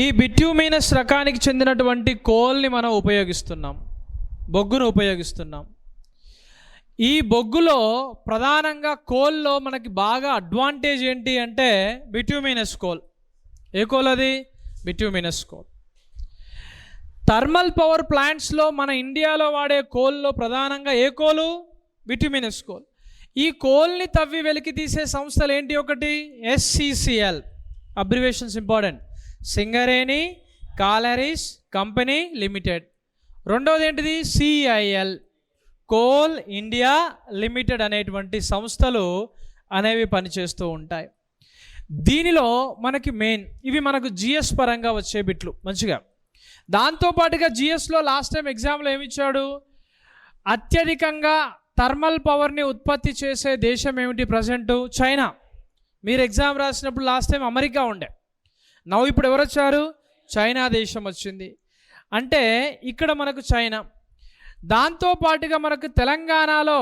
ఈ బిట్యూమినస్ రకానికి చెందినటువంటి కోల్ని మనం ఉపయోగిస్తున్నాం, బొగ్గును ఉపయోగిస్తున్నాం. ఈ బొగ్గులో ప్రధానంగా కోల్లో మనకి బాగా అడ్వాంటేజ్ ఏంటి అంటే బిట్యూమినస్ కోల్. ఏ కోల్ అది? Bituminous coal. థర్మల్ పవర్ ప్లాంట్స్లో మన ఇండియాలో వాడే కోల్లో ప్రధానంగా ఏ కోలు? Bituminous coal. ఈ కోల్ని తవ్వి వెలికి తీసే సంస్థలు ఏంటి? ఒకటి SCCL, abbreviations important, Singareni collieries company limited. రెండవది ఏంటిది? CIL, కోల్ ఇండియా లిమిటెడ్ అనేటువంటి సంస్థలు అనేవి పనిచేస్తూ ఉంటాయి. దీనిలో మనకి మెయిన్ ఇవి మనకు GS పరంగా వచ్చే బిట్లు మంచిగా. దాంతోపాటుగా GSలో లాస్ట్ టైం ఎగ్జామ్లో ఏమిచ్చాడు? అత్యధికంగా థర్మల్ పవర్ని ఉత్పత్తి చేసే దేశం ఏమిటి ప్రజెంటు? చైనా. మీరు ఎగ్జామ్ రాసినప్పుడు లాస్ట్ టైం అమెరికా ఉండే, ఇప్పుడు ఎవరు వచ్చారు? చైనా దేశం వచ్చింది. అంటే ఇక్కడ మనకు చైనా. దాంతోపాటుగా మనకు తెలంగాణలో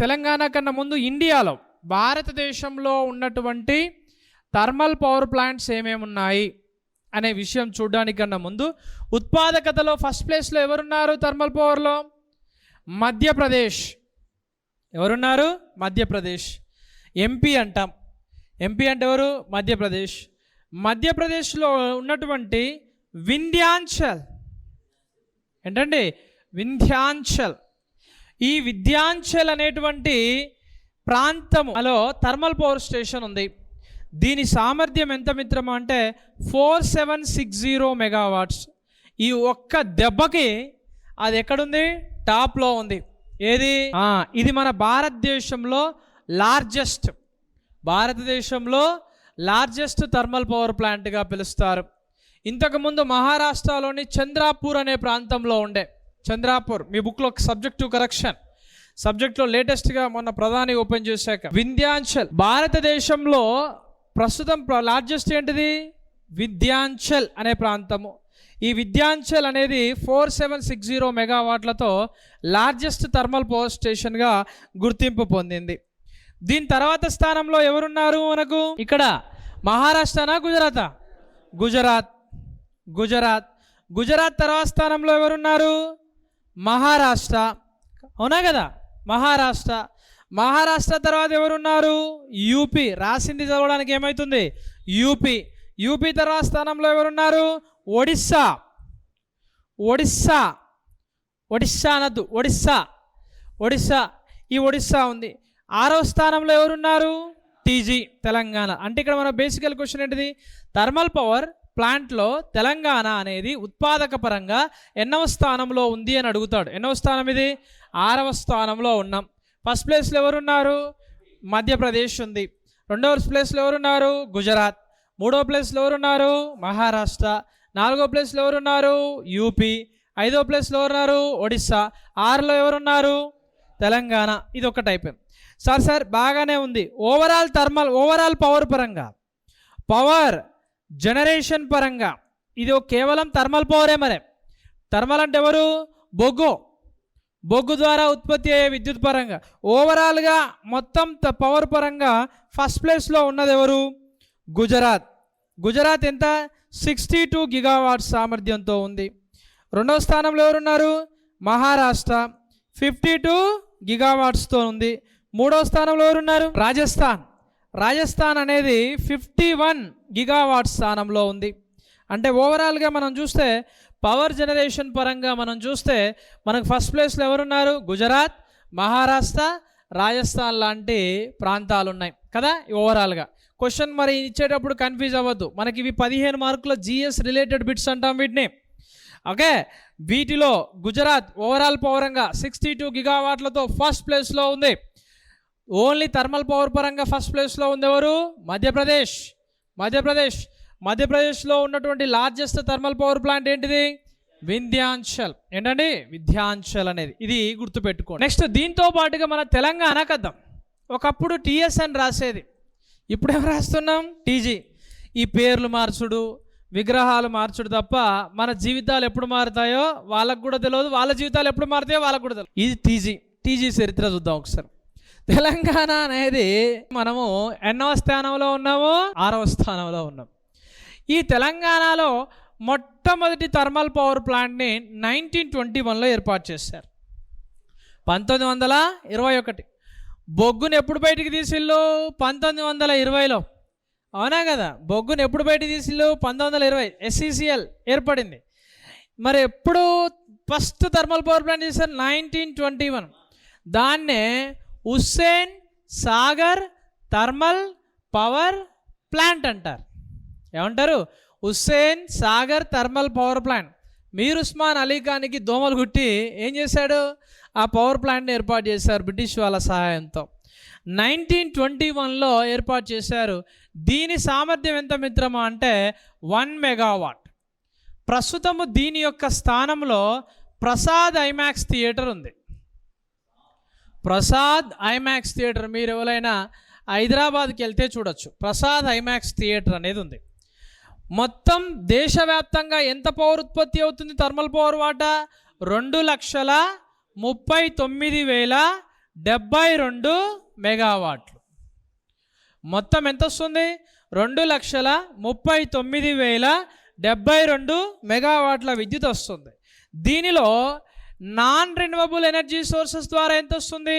తెలంగాణ కన్నా ముందు ఇండియాలో భారతదేశంలో ఉన్నటువంటి థర్మల్ పవర్ ప్లాంట్స్ ఏమేమి ఉన్నాయి అనే విషయం చూడడానికన్నా ముందు ఉత్పాదకతలో ఫస్ట్ ప్లేస్లో ఎవరున్నారు? థర్మల్ పవర్లో మధ్యప్రదేశ్. ఎవరున్నారు? మధ్యప్రదేశ్. MP అంటాం. MP అంటే ఎవరు? మధ్యప్రదేశ్. మధ్యప్రదేశ్లో ఉన్నటువంటి వింధ్యాంచల్ ఏంటండి? వింధ్యాంచల్. ఈ వింధ్యాంచల్ అనేటువంటి ప్రాంతంలో థర్మల్ పవర్ స్టేషన్ ఉంది. దీని సామర్థ్యం ఎంత మిత్రమా అంటే 4760 మెగావాట్స్. ఈ ఒక్క దెబ్బకి అది ఎక్కడుంది? టాప్లో ఉంది. ఏది? ఇది మన భారతదేశంలో లార్జెస్ట్ థర్మల్ పవర్ ప్లాంట్గా పిలుస్తారు. ఇంతకుముందు మహారాష్ట్రలోని చంద్రాపూర్ అనే ప్రాంతంలో ఉండే. చంద్రాపూర్ మీ బుక్లో సబ్జెక్టు కరెక్షన్, సబ్జెక్ట్లో లేటెస్ట్గా మొన్న ప్రధాని ఓపెన్ చేశాక. వింధ్యాంచల్ భారతదేశంలో ప్రస్తుతం లార్జెస్ట్ ఏంటిది? వింధ్యాంచల్ అనే ప్రాంతము. ఈ వింధ్యాంచల్ అనేది 4760 మెగావాట్లతో లార్జెస్ట్ థర్మల్ పవర్ స్టేషన్గా గుర్తింపు పొందింది. దీని తర్వాత స్థానంలో ఎవరున్నారు మనకు? ఇక్కడ మహారాష్ట్రనా గుజరాతా? గుజరాత్ తర్వాత స్థానంలో ఎవరున్నారు? మహారాష్ట్ర. అవునా కదా? మహారాష్ట్ర తర్వాత ఎవరున్నారు? UP. రాసింది చదవడానికి ఏమవుతుంది? UP తర్వాత స్థానంలో ఎవరున్నారు? ఒడిస్సా అనద్దు, ఒడిస్సా. ఈ ఒడిస్సా ఉంది. 6వ స్థానంలో ఎవరున్నారు? TG, తెలంగాణ. అంటే ఇక్కడ మన బేసికల్ క్వశ్చన్ ఏంటిది? థర్మల్ పవర్ ప్లాంట్లో తెలంగాణ అనేది ఉత్పాదక పరంగా ఎన్నవ స్థానంలో ఉంది అని అడుగుతాడు. ఎన్నవ స్థానం ఇది? 6వ స్థానంలో ఉన్నాం. ఫస్ట్ ప్లేస్లో ఎవరున్నారు? మధ్యప్రదేశ్ ఉంది. 2వ ప్లేస్లో ఎవరున్నారు? గుజరాత్. 3వ ప్లేస్లో ఎవరున్నారు? మహారాష్ట్ర. 4వ ప్లేస్లో ఎవరున్నారు? UP. 5వ ప్లేస్లో ఎవరున్నారు? ఒడిస్సా. 6లో ఎవరున్నారు? తెలంగాణ. ఇది ఒకటి అయిపోయింది. సార్ బాగానే ఉంది. ఓవరాల్ పవర్ పరంగా, పవర్ జనరేషన్ పరంగా ఇది కేవలం థర్మల్ పవరే. మరి థర్మల్ అంటే ఎవరు? బొగ్గు ద్వారా ఉత్పత్తి అయ్యే విద్యుత్ పరంగా ఓవరాల్గా మొత్తం పవర్ పరంగా ఫస్ట్ ప్లేస్లో ఉన్నది ఎవరు? గుజరాత్ ఎంత? 62 గిగావాట్స్ సామర్థ్యంతో ఉంది. 2వ స్థానంలో ఎవరున్నారు? మహారాష్ట్ర, 52 గిగావాట్స్తో ఉంది. 3వ స్థానంలో ఎవరున్నారు? రాజస్థాన్ అనేది 51 గిగావాట్స్ స్థానంలో ఉంది. అంటే ఓవరాల్గా మనం చూస్తే పవర్ జనరేషన్ పరంగా మనం చూస్తే మనకు ఫస్ట్ ప్లేస్లో ఎవరున్నారు? గుజరాత్, మహారాష్ట్ర, రాజస్థాన్ లాంటి ప్రాంతాలు ఉన్నాయి కదా. ఓవరాల్గా క్వశ్చన్ మరి ఇచ్చేటప్పుడు కన్ఫ్యూజ్ అవ్వద్దు. మనకి ఇవి 15 మార్కుల GS రిలేటెడ్ బిట్స్ అంటాం వీటిని. ఓకే, వీటిలో గుజరాత్ ఓవరాల్ పవరంగా 62 గిగావాట్లతో ఫస్ట్ ప్లేస్లో ఉంది. ఓన్లీ థర్మల్ పవర్ పరంగా ఫస్ట్ ప్లేస్లో ఉంది ఎవరు? మధ్యప్రదేశ్లో ఉన్నటువంటి లార్జెస్ట్ థర్మల్ పవర్ ప్లాంట్ ఏంటిది? వింధ్యాంచల్. ఏంటండి? వింధ్యాంచల్ అనేది. ఇది గుర్తుపెట్టుకోండి. నెక్స్ట్ దీంతో పాటుగా మన తెలంగాణకు వద్దాం. ఒకప్పుడు TS అని రాసేది, ఇప్పుడు ఏం రాస్తున్నాం? TG. ఈ పేర్లు మార్చుడు, విగ్రహాలు మార్చుడు తప్ప మన జీవితాలు ఎప్పుడు మారుతాయో వాళ్ళకు కూడా తెలియదు, వాళ్ళ జీవితాలు ఎప్పుడు మారుతాయో వాళ్ళకు కూడా తెలియదు. ఇది TG చరిత్ర చూద్దాం ఒకసారి. తెలంగాణ అనేది మనము ఎన్నవ స్థానంలో ఉన్నాము? 6వ స్థానంలో ఉన్నాం. ఈ తెలంగాణలో మొట్టమొదటి థర్మల్ పవర్ ప్లాంట్ని 1921లో ఏర్పాటు చేశారు. 1921. బొగ్గును ఎప్పుడు బయటికి తీసిళ్ళు? 1920లో. అవునా కదా? బొగ్గును ఎప్పుడు బయటికి తీసిళ్ళు? 1920 SCCL ఏర్పడింది. మరి ఎప్పుడు ఫస్ట్ థర్మల్ పవర్ ప్లాంట్ చేశారు? 1921. దాన్నే Hussain Sagar thermal power plant అంటారు. ఏమంటారు? Hussain Sagar thermal power plant. Mir Osman Ali ఖాన్కి దోమలు కుట్టి ఏం చేశాడు? ఆ పవర్ ప్లాంట్ని ఏర్పాటు చేశారు బ్రిటిష్ వాళ్ళ సహాయంతో. 1921లో ఏర్పాటు చేశారు. దీని సామర్థ్యం ఎంత మిత్రమా అంటే 1 మెగావాట్. ప్రస్తుతము దీని యొక్క స్థానంలో ప్రసాద్ ఐమాక్స్ థియేటర్ ఉంది. ప్రసాద్ ఐమాక్స్ థియేటర్ మీరు ఎవరైనా హైదరాబాద్కి వెళ్తే చూడొచ్చు. ప్రసాద్ ఐమాక్స్ థియేటర్ అనేది ఉంది. మొత్తం దేశవ్యాప్తంగా ఎంత పవర్ ఉత్పత్తి అవుతుంది? థర్మల్ పవర్ వాటా 2,39,072 మెగావాట్లు. మొత్తం ఎంత వస్తుంది? 2,39,072 మెగావాట్ల విద్యుత్ వస్తుంది. దీనిలో నాన్ రెన్యూవబుల్ ఎనర్జీ సోర్సెస్ ద్వారా ఎంత వస్తుంది?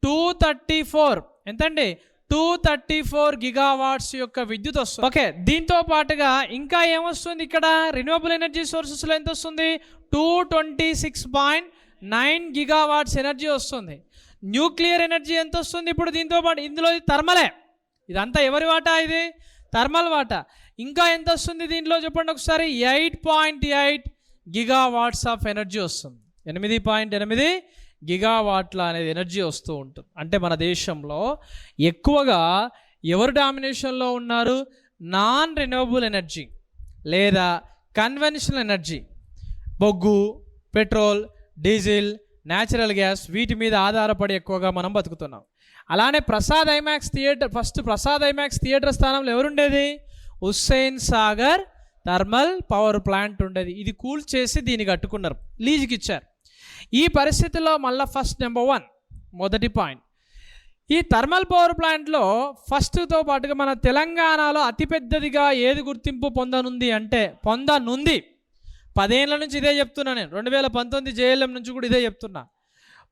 234. ఎంతండి? 234 గిగావాట్స్ యొక్క విద్యుత్ వస్తుంది. ఓకే, దీంతో పాటుగా ఇంకా ఏమొస్తుంది ఇక్కడ? రెన్యూవబుల్ ఎనర్జీ సోర్సెస్లో ఎంత వస్తుంది? 226.9 గిగావాట్స్ ఎనర్జీ వస్తుంది. న్యూక్లియర్ ఎనర్జీ ఎంత వస్తుంది ఇప్పుడు దీంతో పాటు? ఇందులో థర్మలే. ఇదంతా ఎవరి వాటా? ఇది థర్మల్ వాటా. ఇంకా ఎంత వస్తుంది దీంట్లో చెప్పండి ఒకసారి? 8.8 గిగావాట్స్ ఆఫ్ ఎనర్జీ వస్తుంది. 8.8 గిగావాట్ల అనేది ఎనర్జీ వస్తూ ఉంటుంది. అంటే మన దేశంలో ఎక్కువగా ఎవరు డామినేషన్లో ఉన్నారు? నాన్ రెన్యూవబుల్ ఎనర్జీ లేదా కన్వెన్షనల్ ఎనర్జీ, బొగ్గు, పెట్రోల్, డీజిల్, న్యాచురల్ గ్యాస్, వీటి మీద ఆధారపడి ఎక్కువగా మనం బతుకుతున్నాం. అలానే Prasad IMAX theatre, first Prasad IMAX theatre స్థానంలో ఎవరుండేది? Hussain Sagar thermal power plant ఉండేది. ఇది కూల్ చేసి దీన్ని కట్టుకున్నారు, లీజుకి ఇచ్చారు. ఈ పరిస్థితుల్లో మళ్ళీ ఫస్ట్ నెంబర్ 1 మొదటి పాయింట్, ఈ థర్మల్ పవర్ ప్లాంట్లో ఫస్ట్తో పాటుగా మన తెలంగాణలో అతిపెద్దదిగా ఏది గుర్తింపు పొందనుంది అంటే 10 ఏళ్ళ నుంచి ఇదే చెప్తున్నా నేను. 2019 JLM నుంచి కూడా ఇదే చెప్తున్నా.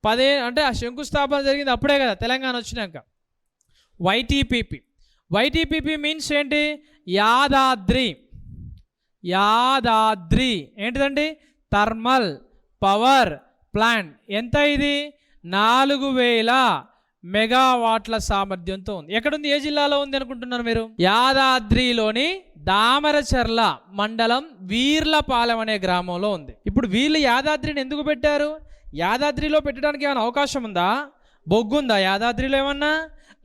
10 అంటే ఆ శంకుస్థాపన జరిగింది అప్పుడే కదా తెలంగాణ వచ్చినాక. YTPP మీన్స్ ఏంటి? యాదాద్రి ఏంటిదండి? Thermal power plant. ఎంత ఇది? 4,000 మెగావాట్ల సామర్థ్యంతో ఉంది. ఎక్కడుంది? ఏ జిల్లాలో ఉంది అనుకుంటున్నారు మీరు? యాదాద్రిలోని దామరచర్ల మండలం వీర్లపాలెం అనే గ్రామంలో ఉంది. ఇప్పుడు వీళ్ళు యాదాద్రిని ఎందుకు పెట్టారు? యాదాద్రిలో పెట్టడానికి ఏమైనా అవకాశం ఉందా? బొగ్గు ఉందా యాదాద్రిలో ఏమన్నా?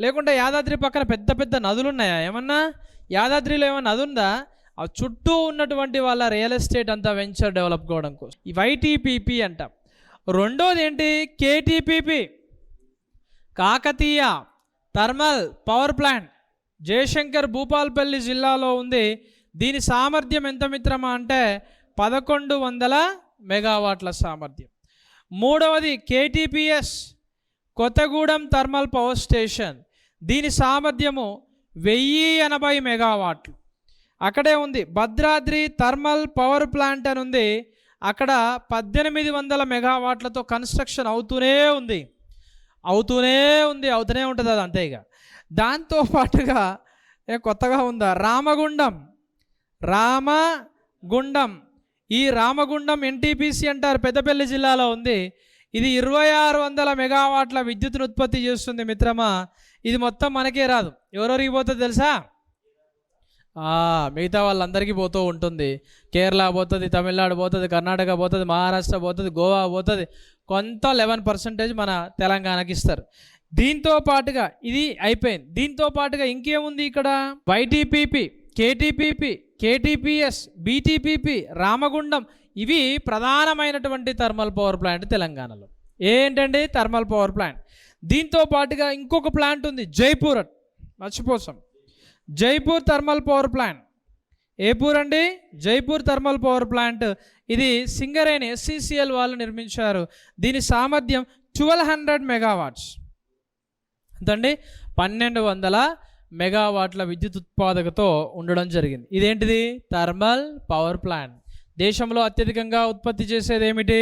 లేకుంటే యాదాద్రి పక్కన పెద్ద పెద్ద నదులు ఉన్నాయా ఏమన్నా? యాదాద్రిలో ఏమన్నా నది ఉందా? ఆ చుట్టూ ఉన్నటువంటి వాళ్ళ రియల్ ఎస్టేట్ అంతా వెంచర్ డెవలప్ కావడం కోసం ఈ YTPP అంటాం. రెండోది ఏంటి? KTPP, Kakatiya thermal power plant, Jayashankar Bhupalpally జిల్లాలో ఉంది. దీని సామర్థ్యం ఎంత మిత్రమా అంటే 1,100 మెగావాట్ల సామర్థ్యం. మూడవది KTPS, Kothagudem thermal power station. దీని సామర్థ్యము 1,080 మెగావాట్లు. అక్కడే ఉంది భద్రాద్రి థర్మల్ పవర్ ప్లాంట్ అని ఉంది. అక్కడ 1,800 మెగావాట్లతో కన్స్ట్రక్షన్ అవుతూనే ఉంటుంది అది అంతే. ఇక దాంతో పాటుగా కొత్తగా ఉందా? రామగుండం. ఈ రామగుండం NTPC అంటారు, పెద్దపల్లి జిల్లాలో ఉంది. ఇది 2,600 మెగావాట్ల విద్యుత్తును ఉత్పత్తి చేస్తుంది మిత్రమా. ఇది మొత్తం మనకే రాదు, ఎవరెవరికి పోతుంది తెలుసా? మిగతా వాళ్ళందరికీ పోతూ ఉంటుంది. కేరళ పోతుంది, తమిళనాడు పోతుంది, కర్ణాటక పోతుంది, మహారాష్ట్ర పోతుంది, గోవా పోతుంది. కొంత 11% మన తెలంగాణకి ఇస్తారు. దీంతో పాటుగా ఇది అయిపోయింది. దీంతో పాటుగా ఇంకేముంది ఇక్కడ? YTPP, KTPP, KTPS, BTPP, Ramagundam. ఇవి ప్రధానమైనటువంటి థర్మల్ పవర్ ప్లాంట్ తెలంగాణలో. ఏంటండి? Thermal power plant. దీంతో పాటుగా ఇంకొక ప్లాంట్ ఉంది జైపూర్, మర్చిపోసాం. Jaipur thermal power plant. ఏ పూర్ అండి? Jaipur thermal power plant. ఇది సింగరేణి SCCL వాళ్ళు నిర్మించారు. దీని సామర్థ్యం 1,200 మెగావాట్స్. ఎంతండి? 1,200 మెగావాట్ల విద్యుత్ ఉత్పాదకతో ఉండడం జరిగింది. ఇదేంటిది? Thermal power plant. దేశంలో అత్యధికంగా ఉత్పత్తి చేసేది ఏమిటి?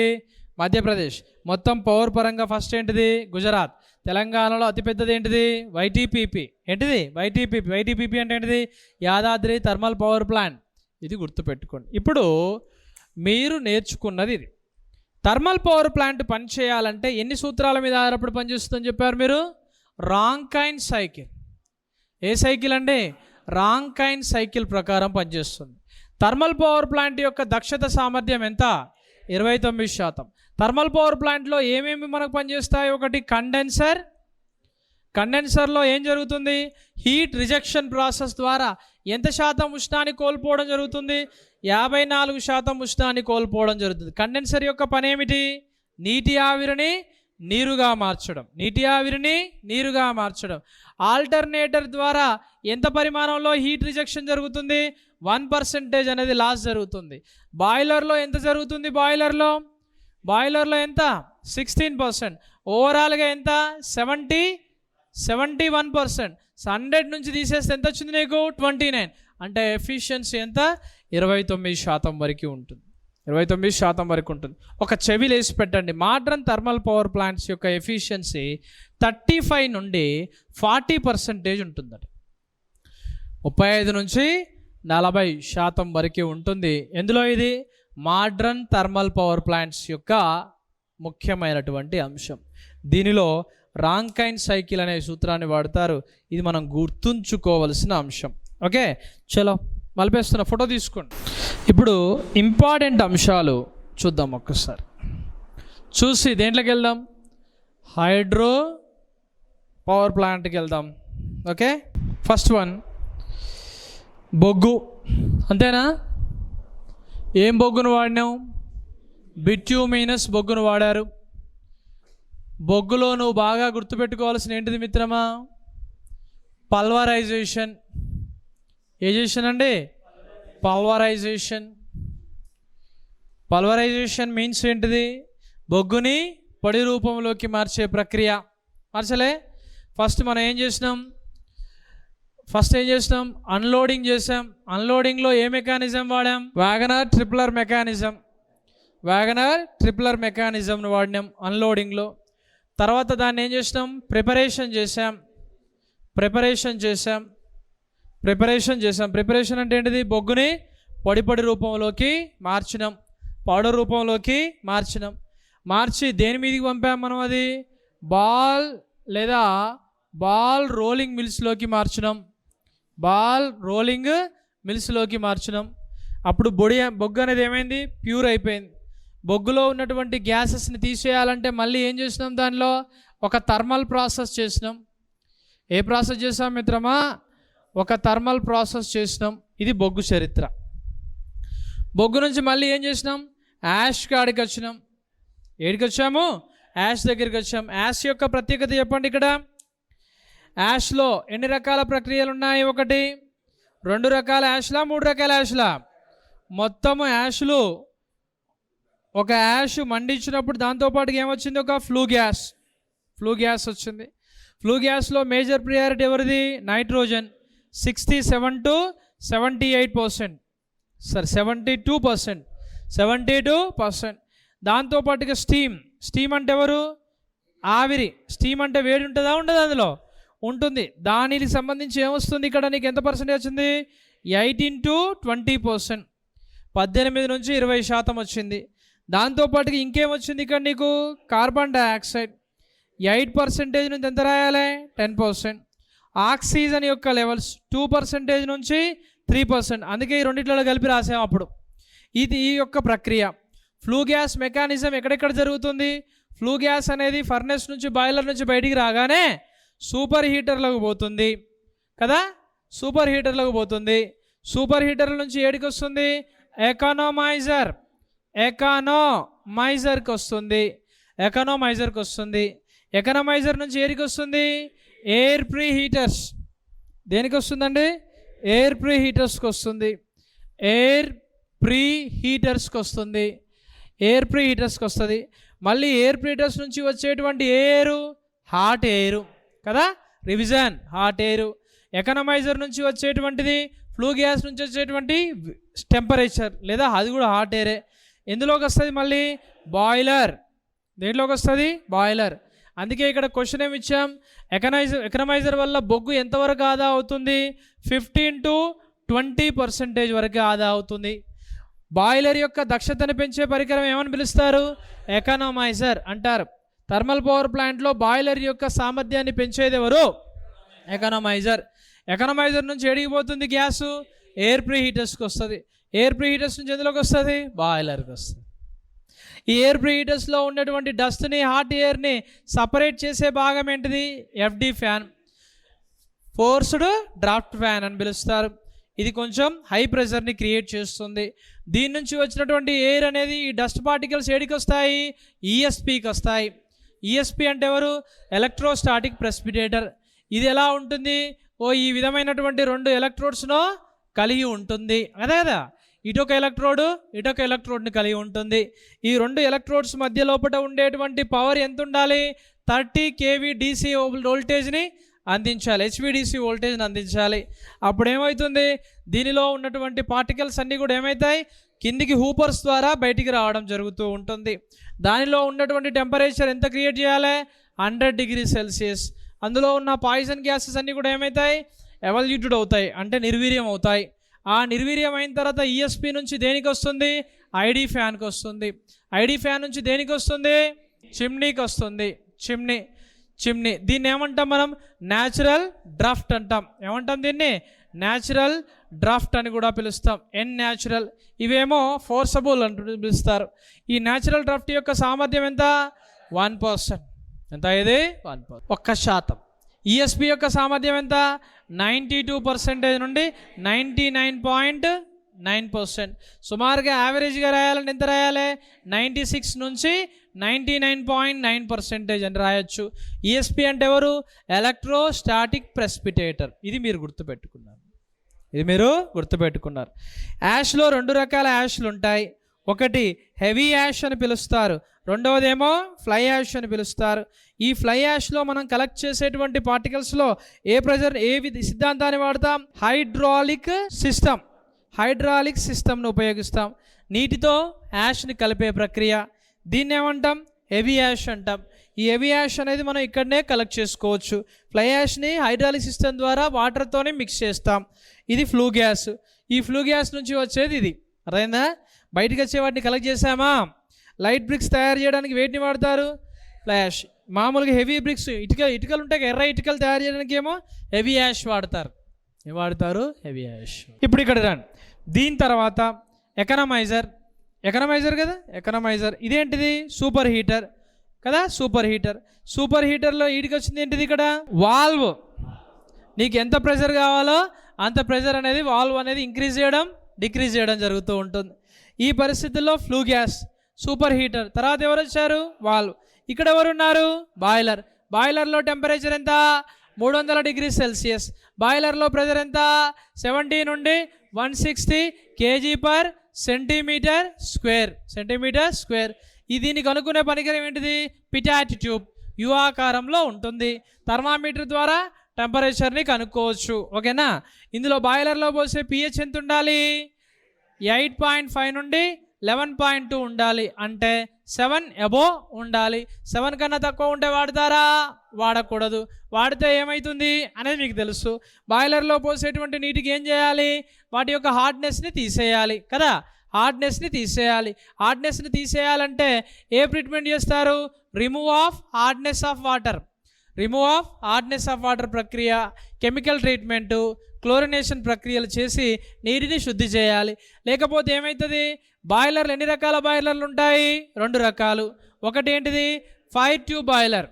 మధ్యప్రదేశ్. మొత్తం పవర్ పరంగా ఫస్ట్ ఏంటిది? గుజరాత్. తెలంగాణలో అతిపెద్దది ఏంటిది? వైటీపీపీ. ఏంటిది? వైటీపీపీ. వైటీపీపీ అంటే ఏంటిది? Yadadri thermal power plant. ఇది గుర్తుపెట్టుకోండి. ఇప్పుడు మీరు నేర్చుకున్నది ఇది. థర్మల్ పవర్ ప్లాంట్ పనిచేయాలంటే ఎన్ని సూత్రాల మీద ఆధారపడి పనిచేస్తుందని చెప్పారు మీరు? Rankine cycle. ఏ సైకిల్ అండి? రాంకైన్ సైకిల్ ప్రకారం పనిచేస్తుంది. థర్మల్ పవర్ ప్లాంట్ యొక్క దక్షత సామర్థ్యం ఎంత? 29%. థర్మల్ పవర్ ప్లాంట్లో ఏమేమి మనకు పనిచేస్తాయి? ఒకటి కండెన్సర్. కండెన్సర్లో ఏం జరుగుతుంది? హీట్ రిజెక్షన్ ప్రాసెస్ ద్వారా ఎంత శాతం ఉష్ణాన్ని కోల్పోవడం జరుగుతుంది? 54% ఉష్ణాన్ని కోల్పోవడం జరుగుతుంది. కండెన్సర్ యొక్క పని ఏమిటి? నీటి ఆవిరిని నీరుగా మార్చడం. నీటి ఆవిరిని నీరుగా మార్చడం. ఆల్టర్నేటర్ ద్వారా ఎంత పరిమాణంలో హీట్ రిజెక్షన్ జరుగుతుంది? 1% అనేది లాస్ జరుగుతుంది. బాయిలర్లో ఎంత జరుగుతుంది? బాయిలర్లో ఎంత? 16%. ఓవరాల్గా ఎంత? 71%. 100 నుంచి తీసేస్తే ఎంత వచ్చింది నీకు? 29. అంటే ఎఫిషియన్సీ ఎంత? 29% వరకు ఉంటుంది. 29% వరకు ఉంటుంది. ఒక చెవిలు వేసి పెట్టండి. మోడర్న్ థర్మల్ పవర్ ప్లాంట్స్ యొక్క ఎఫిషియన్సీ 35 నుండి 40% ఉంటుందట. 35 నుంచి 40% వరకు ఉంటుంది. ఎందులో ఇది? మోడర్న్ థర్మల్ పవర్ ప్లాంట్స్ యొక్క ముఖ్యమైనటువంటి అంశం. దీనిలో రాంకైన్ సైకిల్ అనే సూత్రాన్ని వాడతారు. ఇది మనం గుర్తుంచుకోవలసిన అంశం. ఓకే, చలో మలిపేస్తున్న ఫోటో తీసుకోండి. ఇప్పుడు ఇంపార్టెంట్ అంశాలు చూద్దాం ఒక్కసారి. చూసి దేంట్లోకి వెళ్దాం? హైడ్రో పవర్ ప్లాంట్కి వెళ్దాం. ఓకే, ఫస్ట్ వన్ బొగ్గు. అంతేనా? ఏం బొగ్గును వాడినాం? బిట్యూమినస్ బొగ్గును వాడారు. బొగ్గులో నువ్వు బాగా గుర్తుపెట్టుకోవాల్సిన ఏంటిది మిత్రమా? పల్వరైజేషన్. ఏ చేషన్ అండి? పల్వరైజేషన్. పల్వరైజేషన్ మీన్స్ ఏంటిది? బొగ్గుని పొడి రూపంలోకి మార్చే ప్రక్రియ. మార్చలే? ఫస్ట్ మనం ఏం చేసినాం? అన్లోడింగ్ చేసాం. అన్లోడింగ్లో ఏ మెకానిజం వాడాం? వ్యాగనర్ ట్రిప్లర్ మెకానిజంను వాడినాం అన్లోడింగ్లో. తర్వాత దాన్ని ఏం చేసినాం? ప్రిపరేషన్ అంటే ఏంటిది? బొగ్గుని పొడి రూపంలోకి మార్చినాం, పౌడర్ రూపంలోకి మార్చి దేని మీదకి పంపాం మనం? అది బాల్ రోలింగ్ మిల్స్లోకి మార్చినాం. అప్పుడు బొగ్గు అనేది ఏమైంది? ప్యూర్ అయిపోయింది. బొగ్గులో ఉన్నటువంటి గ్యాసెస్ని తీసేయాలంటే మళ్ళీ ఏం చేసినాం? దానిలో ఒక థర్మల్ ప్రాసెస్ చేసినాం. ఏ ప్రాసెస్ చేసాం మిత్రమా? ఒక థర్మల్ ప్రాసెస్ చేసినాం. ఇది బొగ్గు చరిత్ర. బొగ్గు నుంచి మళ్ళీ ఏం చేసినాం? యాష్ కాడికి వచ్చినాం. ఏడికి వచ్చాము? యాష్ దగ్గరికి వచ్చాం. యాష్ యొక్క ప్రత్యేకత చెప్పండి. ఇక్కడ యాష్లో ఎన్ని రకాల ప్రక్రియలు ఉన్నాయి? 1, 2 రకాల యాష్లా, 3 రకాల యాష్లా? మొత్తము యాష్లు. ఒక యాష్ మండించినప్పుడు దాంతోపాటుగా ఏమొచ్చింది? ఒక ఫ్లూ గ్యాస్ వచ్చింది. ఫ్లూ గ్యాస్లో మేజర్ ప్రియారిటీ ఎవరిది? నైట్రోజన్. 67 to 78%. 72%. దాంతోపాటుగా స్టీమ్ అంటే ఎవరు? ఆవిరి. స్టీమ్ అంటే వేడి ఉంటుందా? ఉండదు? అందులో ఉంటుంది. దానికి సంబంధించి ఏమొస్తుంది? ఇక్కడ నీకు ఎంత పర్సెంటేజ్ వచ్చింది? 18 to 20%. 18 నుంచి 20% వచ్చింది. దాంతోపాటుగా ఇంకేమొచ్చింది ఇక్కడ నీకు? Carbon dioxide. 8% నుంచి ఎంత రాయాలి? 10%. ఆక్సిజన్ యొక్క లెవెల్స్ 2% నుంచి 3%. అందుకే ఈ రెండిట్లలో కలిపి రాసాం అప్పుడు. ఇది ఈ యొక్క ప్రక్రియ. ఫ్లూ గ్యాస్ మెకానిజం ఎక్కడెక్కడ జరుగుతుంది? ఫ్లూ గ్యాస్ అనేది ఫర్నెస్ నుంచి, బాయిలర్ నుంచి బయటికి రాగానే సూపర్ హీటర్లకు పోతుంది కదా? సూపర్ హీటర్ల నుంచి ఏడికి వస్తుంది? ఎకనామైజర్కి వస్తుంది. ఎకనామైజర్ నుంచి ఏడికి వస్తుంది? Air pre heaters. దేనికి వస్తుందండి? ఎయిర్ ప్రీ హీటర్స్కి వస్తుంది. మళ్ళీ ఎయిర్ ప్రీ హీటర్స్ నుంచి వచ్చేటువంటి ఎయిర్ హాట్ ఎయిర్ కదా? రివిజన్. Hot air. ఎకనమైజర్ నుంచి వచ్చేటువంటిది ఫ్లూ గ్యాస్ నుంచి వచ్చేటువంటి టెంపరేచర్, లేదా అది కూడా హాట్ ఎయిరే. ఎందులోకి వస్తుంది మళ్ళీ? బాయిలర్. దేంట్లోకి వస్తుంది? బాయిలర్. అందుకే ఇక్కడ క్వశ్చన్ ఏమి ఇచ్చాం, ఎకనమైజర్ వల్ల బొగ్గు ఎంతవరకు ఆదా అవుతుంది? 15 to 20% వరకు ఆదా అవుతుంది. బాయిలర్ యొక్క దక్షతను పెంచే పరికరం ఏమని పిలుస్తారు? ఎకనమైజర్ అంటారు. థర్మల్ పవర్ ప్లాంట్లో బాయిలర్ యొక్క సామర్థ్యాన్ని పెంచేది ఎవరు? ఎకనమైజర్. ఎకనమైజర్ నుంచి ఎడిగిపోతుంది గ్యాసు? ఎయిర్ ప్రీ హీటర్స్కి వస్తుంది. ఎయిర్ ప్రీ హీటర్స్ నుంచి ఎందులోకి వస్తుంది? బాయిలర్కి వస్తుంది. ఈ ఎయిర్ ప్రీ హీటర్స్లో ఉన్నటువంటి డస్ట్ని, హాట్ ఎయిర్ని సపరేట్ చేసే భాగం ఏంటిది? FD fan, forced draft fan అని పిలుస్తారు. ఇది కొంచెం హై ప్రెషర్ని క్రియేట్ చేస్తుంది. దీని నుంచి వచ్చినటువంటి ఎయిర్ అనేది ఈ డస్ట్ పార్టికల్స్ ఏడికి వస్తాయి? ఈఎస్పికి వస్తాయి. ఈఎస్పి అంటే ఎవరు? ఎలక్ట్రోస్టాటిక్ ప్రెసిపిటేటర్. ఇది ఎలా ఉంటుంది? ఈ విధమైనటువంటి 2 ఎలక్ట్రోడ్స్ను కలిగి ఉంటుంది, అదే కదా. ఇటొక ఎలక్ట్రోడ్ని కలిగి ఉంటుంది. ఈ 2 ఎలక్ట్రోడ్స్ మధ్య లోపల ఉండేటువంటి పవర్ ఎంత ఉండాలి? 30 kV DC వోల్టేజ్ని అందించాలి, HVDC వోల్టేజ్ని అందించాలి. అప్పుడు ఏమవుతుంది? దీనిలో ఉన్నటువంటి పార్టికల్స్ అన్నీ కూడా ఏమవుతాయి? కిందికి హూపర్స్ ద్వారా బయటికి రావడం జరుగుతూ ఉంటుంది. దానిలో ఉన్నటువంటి టెంపరేచర్ ఎంత క్రియేట్ చేయాలి? 100 degrees Celsius. అందులో ఉన్న పాయిజన్ గ్యాసెస్ అన్నీ కూడా ఏమవుతాయి? ఎవల్యూటెడ్ అవుతాయి, అంటే నిర్వీర్యం అవుతాయి. ఆ నిర్వీర్యం అయిన తర్వాత ఈఎస్పి నుంచి దేనికి వస్తుంది? ఐడి ఫ్యాన్కి వస్తుంది. ఐడి ఫ్యాన్ నుంచి దేనికి వస్తుంది? చిమ్నీకి వస్తుంది. చిమ్నీ. దీన్ని ఏమంటాం మనం? న్యాచురల్ డ్రాఫ్ట్ అంటాం. ఏమంటాం దీన్ని? న్యాచురల్ డ్రాఫ్ట్ అని కూడా పిలుస్తాం. న్యాచురల్. ఇవేమో ఫోర్సబుల్ అంటూ పిలుస్తారు. ఈ న్యాచురల్ డ్రాఫ్ట్ యొక్క సామర్థ్యం ఎంత? 1%. ఎంత? ఇది 1%, 1%. ఈఎస్పి యొక్క సామర్థ్యం ఎంత? 92% నుండి 99.9%. సుమారుగా యావరేజ్గా రాయాలంటే ఎంత రాయాలి? 96 నుంచి 99.9% అని రాయొచ్చు. ఈఎస్పి అంటే ఎవరు? ఎలక్ట్రోస్టాటిక్ ప్రెసిపిటేటర్. ఇది మీరు గుర్తుపెట్టుకున్నారు. యాష్లో 2 రకాల యాష్లు ఉంటాయి. ఒకటి హెవీ యాష్ అని పిలుస్తారు, రెండవదేమో ఫ్లై యాష్ అని పిలుస్తారు. ఈ ఫ్లై యాష్లో మనం కలెక్ట్ చేసేటువంటి పార్టికల్స్లో ఏ సిద్ధాంతాన్ని వాడతాం? హైడ్రాలిక్ సిస్టమ్ను ఉపయోగిస్తాం. నీటితో యాష్ని కలిపే ప్రక్రియ, దీన్ని ఏమంటాం? హెవీ యాష్ అంటాం. ఈ హెవీ యాష్ అనేది మనం ఇక్కడనే కలెక్ట్ చేసుకోవచ్చు. ఫ్లై యాష్ని హైడ్రాలిక్ సిస్టమ్ ద్వారా వాటర్తోనే మిక్స్ చేస్తాం. ఇది ఫ్లూ గ్యాస్. ఈ ఫ్లూ గ్యాస్ నుంచి వచ్చేది ఇది. అర్థమైందా? బయటకు వచ్చే వాటిని కలెక్ట్ చేసామా? లైట్ బ్రిక్స్ తయారు చేయడానికి వేటిని వాడతారు? Fly ash. మామూలుగా హెవీ బ్రిక్స్, ఇటుకలు ఉంటాయి, ఎర్ర ఇటుకలు తయారు చేయడానికి ఏమో హెవీ యాష్ వాడతారు. ఏం వాడతారు? Heavy ash. ఇప్పుడు ఇక్కడ రండి. దీని తర్వాత ఎకనమైజర్ కదా. ఎకనమైజర్ ఇదేంటిది? సూపర్ హీటర్ కదా. సూపర్ హీటర్లో ఈడికి వచ్చింది ఏంటిది? ఇక్కడ వాల్వ్. నీకు ఎంత ప్రెషర్ కావాలో అంత ప్రెషర్ అనేది వాల్వ్ అనేది ఇంక్రీజ్ చేయడం, డిక్రీజ్ చేయడం జరుగుతూ ఉంటుంది. ఈ పరిస్థితుల్లో ఫ్లూ గ్యాస్, సూపర్ హీటర్. తర్వాత ఎవరు వచ్చారు? వాల్వ్. ఇక్కడ ఎవరున్నారు? బాయిలర్లో టెంపరేచర్ ఎంత? 300 degrees Celsius. బాయిలర్లో ప్రెషర్ ఎంత? 70 నుండి 160 kg/cm². ఇది దీనికి అనుకునే పరికరం ఏంటిది? పిటాట్ ట్యూబ్. యు ఆకారంలో ఉంటుంది. థర్మామీటర్ ద్వారా టెంపరేచర్ని కనుక్కోవచ్చు. ఓకేనా? ఇందులో బాయిలర్లో పోసే pH ఎంత ఉండాలి? 8.5 నుండి 11.2 ఉండాలి. అంటే 7 above ఉండాలి. 7 కన్నా తక్కువ ఉంటే వాడతారా? వాడకూడదు. వాడితే ఏమవుతుంది అనేది మీకు తెలుసు. బాయిలర్లో పోసేటువంటి నీటికి ఏం చేయాలి? వాటి యొక్క హార్డ్నెస్ని తీసేయాలి కదా. హార్డ్నెస్ని తీసేయాలంటే ఏ ట్రీట్మెంట్ చేస్తారు? Remove of hardness of water ప్రక్రియ, కెమికల్ ట్రీట్మెంటు, క్లోరినేషన్ ప్రక్రియలు చేసి నీటిని శుద్ధి చేయాలి. లేకపోతే ఏమవుతుంది? బాయిలర్లు ఎన్ని రకాల బాయిలర్లు ఉంటాయి? 2 రకాలు. ఒకటి ఏంటిది? Fire tube boiler.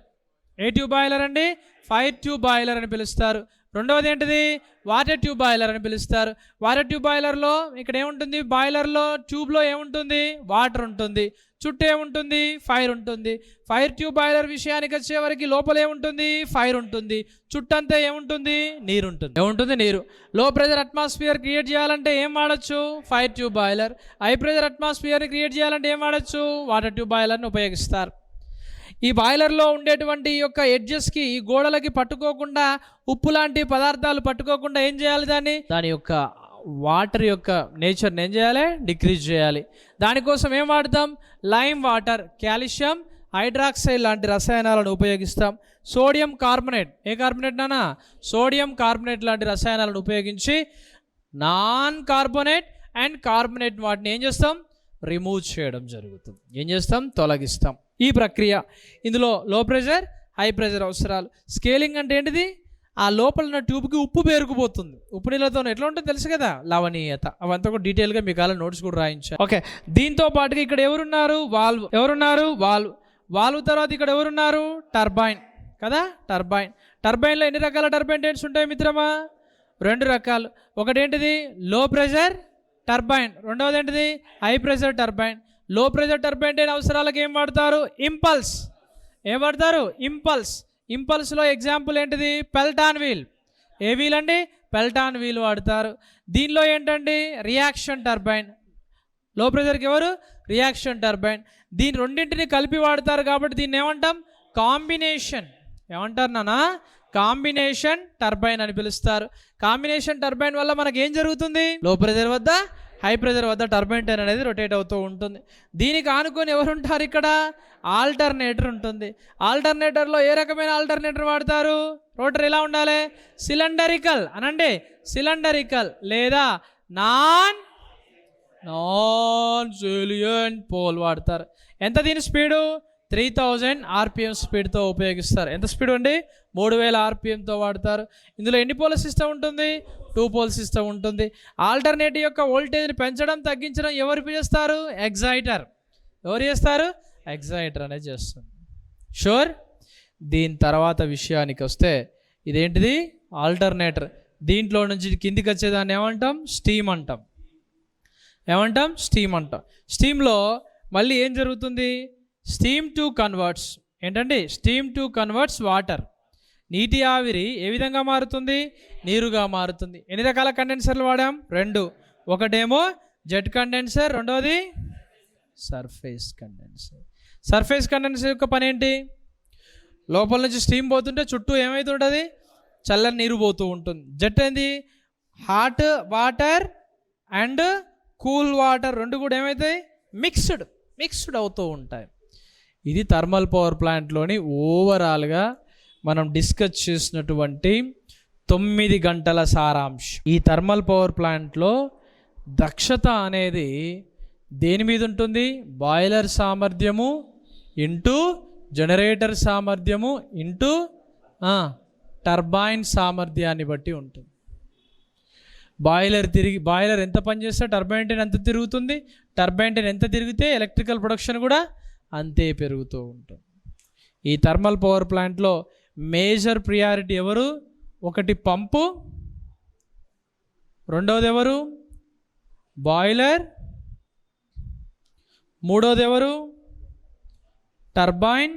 ఏ ట్యూబ్ బాయిలర్ అండి? ఫైర్ ట్యూబ్ బాయిలర్ అని పిలుస్తారు. రెండవది ఏంటిది? వాటర్ ట్యూబ్ బాయిలర్ అని పిలుస్తారు. వాటర్ ట్యూబ్ బాయిలర్లో ఇక్కడ ఏముంటుంది? బాయిలర్లో ట్యూబ్లో ఏముంటుంది? వాటర్ ఉంటుంది. చుట్టూ ఏముంటుంది? ఫైర్ ఉంటుంది. ఫైర్ ట్యూబ్ బాయిలర్ విషయానికి వచ్చేవరకు లోపల ఏముంటుంది? ఫైర్ ఉంటుంది. చుట్టంతా ఏముంటుంది? నీరు ఉంటుంది. నీరు. లో ప్రెషర్ అట్మాస్ఫియర్ క్రియేట్ చేయాలంటే ఏం వాడచ్చు? Fire tube boiler. High pressure atmosphere create చేయాలంటే ఏం వాడచ్చు? వాటర్ ట్యూబ్ బాయిలర్ని ఉపయోగిస్తారు. ఈ బాయిలర్లో ఉండేటువంటి ఈ యొక్క ఎడ్జెస్కి, ఈ గోడలకి పట్టుకోకుండా, ఉప్పు లాంటి పదార్థాలు పట్టుకోకుండా ఏం చేయాలి? దాని యొక్క వాటర్ యొక్క నేచర్ని ఏం చేయాలి? డిక్రీజ్ చేయాలి. దానికోసం ఏం వాడతాం? లైమ్ వాటర్, కాల్షియం హైడ్రాక్సైడ్ లాంటి రసాయనాలను ఉపయోగిస్తాం. సోడియం కార్బోనేట్, ఏ కార్బోనేట్ నానా? సోడియం కార్బోనేట్ లాంటి రసాయనాలను ఉపయోగించి నాన్ కార్బోనేట్ అండ్ కార్బోనేట్ వాటిని ఏం చేస్తాం? రిమూవ్ చేయడం జరుగుతుంది. ఏం చేస్తాం? తొలగిస్తాం. ఈ ప్రక్రియ. ఇందులో లో ప్రెషర్, హై ప్రెషర్ అవసరాలు. స్కేలింగ్ అంటే ఏంటిది? ఆ లోపల ఉన్న ట్యూబ్కి ఉప్పు పేరుకుపోతుంది. ఉప్పు నీళ్ళతో ఎట్లా ఉంటుంది తెలుసు కదా, లవణీయత. అవంతా కూడా డీటెయిల్గా మీకు అలా నోట్స్ కూడా రాయించారు. ఓకే, దీంతో పాటుగా ఇక్కడ ఎవరున్నారు? వాల్వ్. ఎవరున్నారు? వాల్వ్. వాల్వ్ తర్వాత ఇక్కడ ఎవరున్నారు? టర్బైన్ కదా, టర్బైన్. టర్బైన్లో ఎన్ని రకాల టర్బైన్స్ ఉంటాయి మిత్రమా? 2 రకాలు. ఒకటేంటిది? లో ప్రెషర్ టర్బైన్. రెండవది ఏంటిది? High pressure turbine. Low pressure turbine అవసరాలకు ఏం వాడతారు? ఇంపల్స్. ఏం వాడతారు? ఇంపల్స్. ఇంపల్స్లో ఎగ్జాంపుల్ ఏంటిది? Pelton wheel. ఏ వీల్ అండి? పెల్టాన్ వీల్ వాడతారు. దీనిలో ఏంటండి? Reaction turbine. లో ప్రెషర్కి ఎవరు? Reaction turbine. దీని రెండింటిని కలిపి వాడతారు కాబట్టి దీన్ని ఏమంటాం? కాంబినేషన్. ఏమంటారు నాన్న? కాంబినేషన్ టర్బైన్ అని పిలుస్తారు. కాంబినేషన్ టర్బైన్ వల్ల మనకి ఏం జరుగుతుంది? లో ప్రెషర్ వద్ద, హై ప్రెషర్ వద్ద టర్బైన్ టైర్ అనేది రొటేట్ అవుతూ ఉంటుంది. దీనికి ఆనుకొని ఎవరు ఉంటారు? ఇక్కడ ఆల్టర్నేటర్ ఉంటుంది. ఆల్టర్నేటర్లో ఏ రకమైన ఆల్టర్నేటర్ వాడతారు? రోటర్ ఎలా ఉండాలి? సిలిండరికల్ అనండి. సిలిండరికల్ లేదా నాన్ సేలియంట్ పోల్ వాడతారు. ఎంత దీని స్పీడు? 3000 RPM స్పీడ్తో ఉపయోగిస్తారు. ఎంత స్పీడ్ అండి? 3000 RPMతో వాడతారు. ఇందులో ఎన్ని పోల్ సిస్టమ్ ఉంటుంది? 2 పోల్ సిస్టమ్ ఉంటుంది. ఆల్టర్నేటివ్ యొక్క వోల్టేజ్ని పెంచడం, తగ్గించడం ఎవరు చేస్తారు? ఎగ్జైటర్. ఎవరు చేస్తారు? ఎగ్జైటర్ అనేది చేస్తుంది. షూర్. దీని తర్వాత విషయానికి వస్తే ఇదేంటిది? ఆల్టర్నేటర్. దీంట్లో నుంచి కిందికి వచ్చేదాన్ని ఏమంటాం? స్టీమ్ అంటాం. ఏమంటాం? స్టీమ్ అంటాం. స్టీమ్లో మళ్ళీ ఏం జరుగుతుంది? Steam to converts. ఏంటండి? Steam to converts water. నీటి ఆవిరి ఏ విధంగా మారుతుంది? నీరుగా మారుతుంది. ఎన్ని రకాల కండెన్సర్లు వాడాం? 2. ఒకటేమో జెట్ కండెన్సర్, రెండోది సర్ఫేస్ కండెన్సర్. సర్ఫేస్ కండెన్సర్ యొక్క పని ఏంటి? లోపల నుంచి స్టీమ్ పోతుంటే చుట్టూ ఏమవుతుంటుంది? చల్లని నీరు పోతూ ఉంటుంది. జెట్ ఏంది? Hot water and cool water రెండు కూడా ఏమవుతాయి? మిక్స్డ్ అవుతూ ఉంటాయి. ఇది థర్మల్ పవర్ ప్లాంట్లోని ఓవరాల్గా మనం డిస్కస్ చేసినటువంటి 9 గంటల సారాంశం. ఈ థర్మల్ పవర్ ప్లాంట్లో దక్షత అనేది దేని మీద ఉంటుంది? బాయిలర్ సామర్థ్యము ఇంటూ జనరేటర్ సామర్థ్యము ఇంటూ టర్బైన్ సామర్థ్యాన్ని బట్టి ఉంటుంది. బాయిలర్ ఎంత పనిచేస్తే టర్బైన్ టైన్ ఎంత తిరుగుతుంది, టర్బైన్ టైన్ ఎంత తిరిగితే ఎలక్ట్రికల్ ప్రొడక్షన్ కూడా అంతే పెరుగుతూ ఉంటుంది. ఈ థర్మల్ పవర్ ప్లాంట్లో మేజర్ ప్రియారిటీ ఎవరు? ఒకటి పంపు, రెండవది ఎవరు? బాయిలర్, మూడవది ఎవరు? టర్బైన్,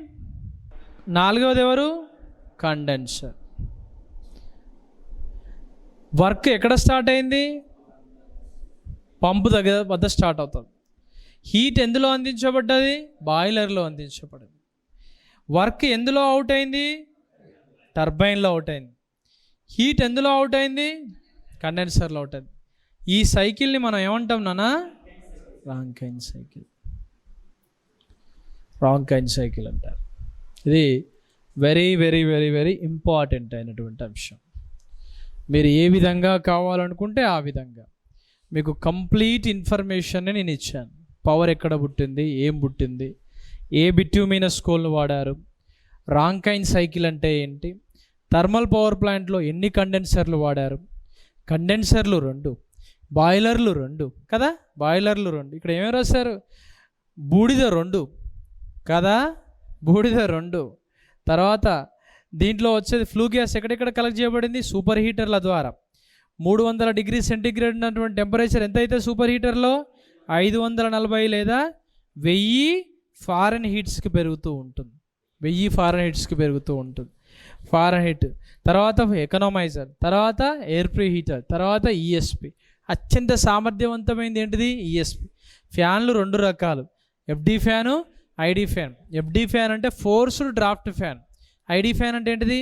నాలుగవది ఎవరు? కండెన్సర్. వర్క్ ఎక్కడ స్టార్ట్ అయింది? పంపు వద్ద స్టార్ట్ అవుతుంది. హీట్ ఎందులో అందించబడ్డది? బాయిలర్లో అందించబడింది. వర్క్ ఎందులో అవుట్ అయింది? టర్బైన్లో అవుట్ అయింది. హీట్ ఎందులో అవుట్ అయింది? కండెన్సర్లో అవుట్ అయింది. ఈ సైకిల్ని మనం ఏమంటాం నాన్న? రాంకైన్ సైకిల్ అంటారు. ఇది very very very very important అయినటువంటి అంశం. మీరు ఏ విధంగా కావాలనుకుంటే ఆ విధంగా మీకు కంప్లీట్ ఇన్ఫర్మేషన్ నేను ఇచ్చాను. పవర్ ఎక్కడ పుట్టింది, ఏం పుట్టింది, ఏ బిట్యూమినస్ కోల్ను వాడారు, రాంకైన్ సైకిల్ అంటే ఏంటి, థర్మల్ పవర్ ప్లాంట్లో ఎన్ని కండెన్సర్లు వాడారు, కండెన్సర్లు 2, బాయిలర్లు 2 కదా, బాయిలర్లు 2. ఇక్కడ ఏమేమి రాశారు? బూడిద 2 కదా, బూడిద 2. తర్వాత దీంట్లో వచ్చేది ఫ్లూ గ్యాస్ ఎక్కడెక్కడ కలెక్ట్ చేయబడింది? సూపర్ హీటర్ల ద్వారా. 300 డిగ్రీ సెంటీగ్రేడ్ ఉన్నటువంటి టెంపరేచర్ ఎంత అయితే సూపర్ హీటర్లో 540 లేదా 1000 ఫారెన్ హీట్స్కి పెరుగుతూ ఉంటుంది. 1000 ఫారెన్ హీట్స్కి పెరుగుతూ ఉంటుంది. ఫారెన్. తర్వాత ఎకనామైజర్, తర్వాత ఎయిర్ ప్రీ హీటర్, తర్వాత ఈఎస్పి. అత్యంత సామర్థ్యవంతమైనది ఏంటిది? ఈఎస్పి. ఫ్యాన్లు 2 రకాలు, FD fan, ID fan. FD fan అంటే forced draft fan. ID fan అంటే ఏంటిది?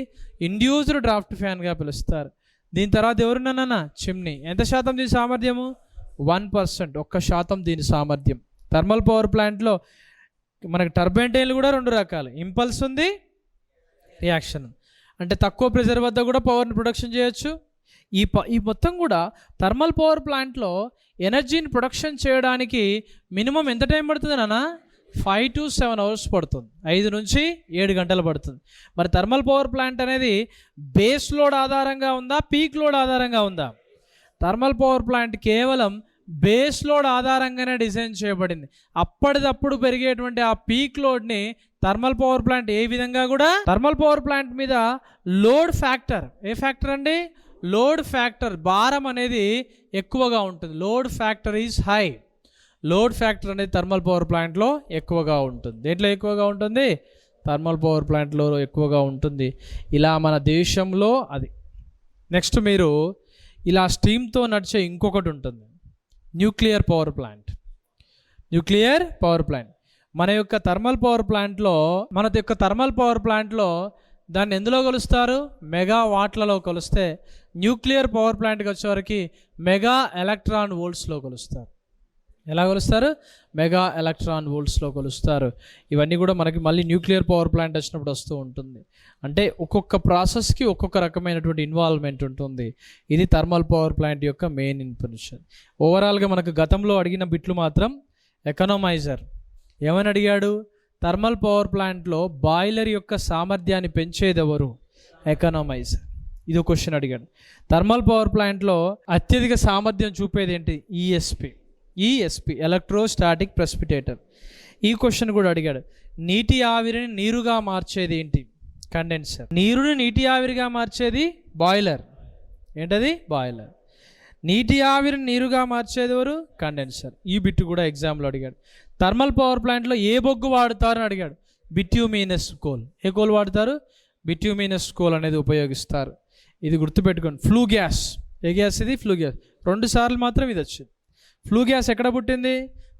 ఇండ్యూస్డ్ డ్రాఫ్ట్ ఫ్యాన్గా పిలుస్తారు. దీని తర్వాత ఎవరున్నానన్నా? చిమ్నీ. ఎంత శాతం దీని సామర్థ్యము? 1%, 1% దీని సామర్థ్యం. థర్మల్ పవర్ ప్లాంట్లో మనకి టర్బైన్లు కూడా 2 రకాలు, ఇంపల్స్ ఉంది, రియాక్షన్. అంటే తక్కువ ప్రెషర్ వద్ద కూడా పవర్ని ప్రొడక్షన్ చేయొచ్చు. ఈ మొత్తం కూడా థర్మల్ పవర్ ప్లాంట్లో ఎనర్జీని ప్రొడక్షన్ చేయడానికి మినిమం ఎంత టైం పడుతుంది నాన్న? 5 to 7 అవర్స్ పడుతుంది. 5 నుంచి 7 గంటలు పడుతుంది. మరి థర్మల్ పవర్ ప్లాంట్ అనేది బేస్ లోడ్ ఆధారంగా ఉందా, పీక్ లోడ్ ఆధారంగా ఉందా? థర్మల్ పవర్ ప్లాంట్ కేవలం బేస్ లోడ్ ఆధారంగానే డిజైన్ చేయబడింది. అప్పటిదప్పుడు పెరిగేటువంటి ఆ పీక్ లోడ్ని థర్మల్ పవర్ ప్లాంట్ ఏ విధంగా కూడా, థర్మల్ పవర్ ప్లాంట్ మీద లోడ్ ఫ్యాక్టర్, ఏ ఫ్యాక్టర్ అండి? లోడ్ ఫ్యాక్టర్, భారం అనేది ఎక్కువగా ఉంటుంది. Load factor is high. Load factor అనేది థర్మల్ పవర్ ప్లాంట్లో ఎక్కువగా ఉంటుంది. దేంట్లో ఎక్కువగా ఉంటుంది? థర్మల్ పవర్ ప్లాంట్లో ఎక్కువగా ఉంటుంది. ఇలా మన దేశంలో అది. నెక్స్ట్ మీరు ఇలా స్టీమ్తో నడిచే ఇంకొకటి ఉంటుంది, nuclear power plant. Nuclear power plant మన యొక్క థర్మల్ పవర్ ప్లాంట్లో దాన్ని ఎందులో కొలుస్తారు? మెగా వాట్లలో కొలిస్తే. న్యూక్లియర్ పవర్ ప్లాంట్కి వచ్చేవరకు మెగా ఎలక్ట్రాన్ వోల్ట్స్లో కొలుస్తారు. ఎలా కొలుస్తారు? మెగా ఎలక్ట్రాన్ వోల్ట్స్లో కొలుస్తారు. ఇవన్నీ కూడా మనకి మళ్ళీ న్యూక్లియర్ పవర్ ప్లాంట్ వచ్చినప్పుడు వస్తూ ఉంటుంది. అంటే ఒక్కొక్క ప్రాసెస్కి ఒక్కొక్క రకమైనటువంటి ఇన్వాల్వ్మెంట్ ఉంటుంది. ఇది థర్మల్ పవర్ ప్లాంట్ యొక్క మెయిన్ ఇన్ఫర్మేషన్. ఓవరాల్గా మనకు గతంలో అడిగిన బిట్లు మాత్రం ఎకనామైజర్ ఏమని అడిగాడు? థర్మల్ పవర్ ప్లాంట్లో బాయిలర్ యొక్క సామర్థ్యాన్ని పెంచేది ఎవరు? ఎకనామైజర్. ఇది క్వశ్చన్ అడిగాడు. థర్మల్ పవర్ ప్లాంట్లో అత్యధిక సామర్థ్యం చూపేది ఏంటి? ESP, electrostatic precipitator. ఈ క్వశ్చన్ కూడా అడిగాడు. నీటి ఆవిరిని నీరుగా మార్చేది ఏంటి? కండెన్సర్. నీరుని నీటి ఆవిరిగా మార్చేది బాయిలర్. ఏంటది? బాయిలర్. నీటి ఆవిరిని నీరుగా మార్చేది ఎవరు? కండెన్సర్. ఈ బిట్ కూడా ఎగ్జామ్లో అడిగాడు. థర్మల్ పవర్ ప్లాంట్లో ఏ బొగ్గు వాడుతారు అని అడిగాడు. Bituminous coal. ఏ కోల్ వాడతారు? బిట్యూమినస్ కోల్ అనేది ఉపయోగిస్తారు. ఇది గుర్తుపెట్టుకోండి. Flue gas. ఏ గ్యాస్ ఇది? Flue gas. 2 సార్లు మాత్రం ఇది వచ్చింది. ఫ్లూ గ్యాస్ ఎక్కడ పుట్టింది?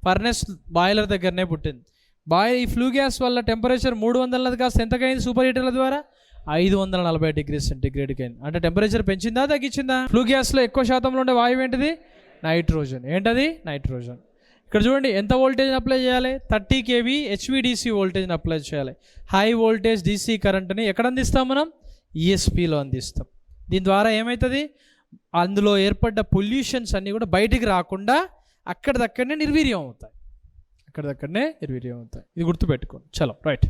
ఫర్నెస్ బాయిలర్ దగ్గరనే పుట్టింది. ఈ ఫ్లూ గ్యాస్ వల్ల టెంపరేచర్ 300 కాస్త ఎంతకైంది? సూపర్ హీటర్ల ద్వారా 540 డిగ్రీ సెంటిగ్రేడ్కి అయింది. అంటే టెంపరేచర్ పెంచిందా తగ్గించిందా? ఫ్లూ గ్యాస్లో ఎక్కువ శాతంలో ఉండే వాయువు ఏంటిది? నైట్రోజన్. ఏంటది? నైట్రోజన్. ఇక్కడ చూడండి, ఎంత వోల్టేజ్ని అప్లై చేయాలి? 30 kV HVDC వోల్టేజ్ని అప్లై చేయాలి. హై వోల్టేజ్ DC కరెంట్ని ఎక్కడ అందిస్తాం మనం? ESPలో అందిస్తాం. దీని ద్వారా ఏమవుతుంది? అందులో ఏర్పడ్డ పొల్యూషన్స్ అన్నీ కూడా బయటికి రాకుండా అక్కడిదక్కడనే నిర్వీర్యం అవుతాయి. ఇది గుర్తుపెట్టుకోండి. చలో రైట్.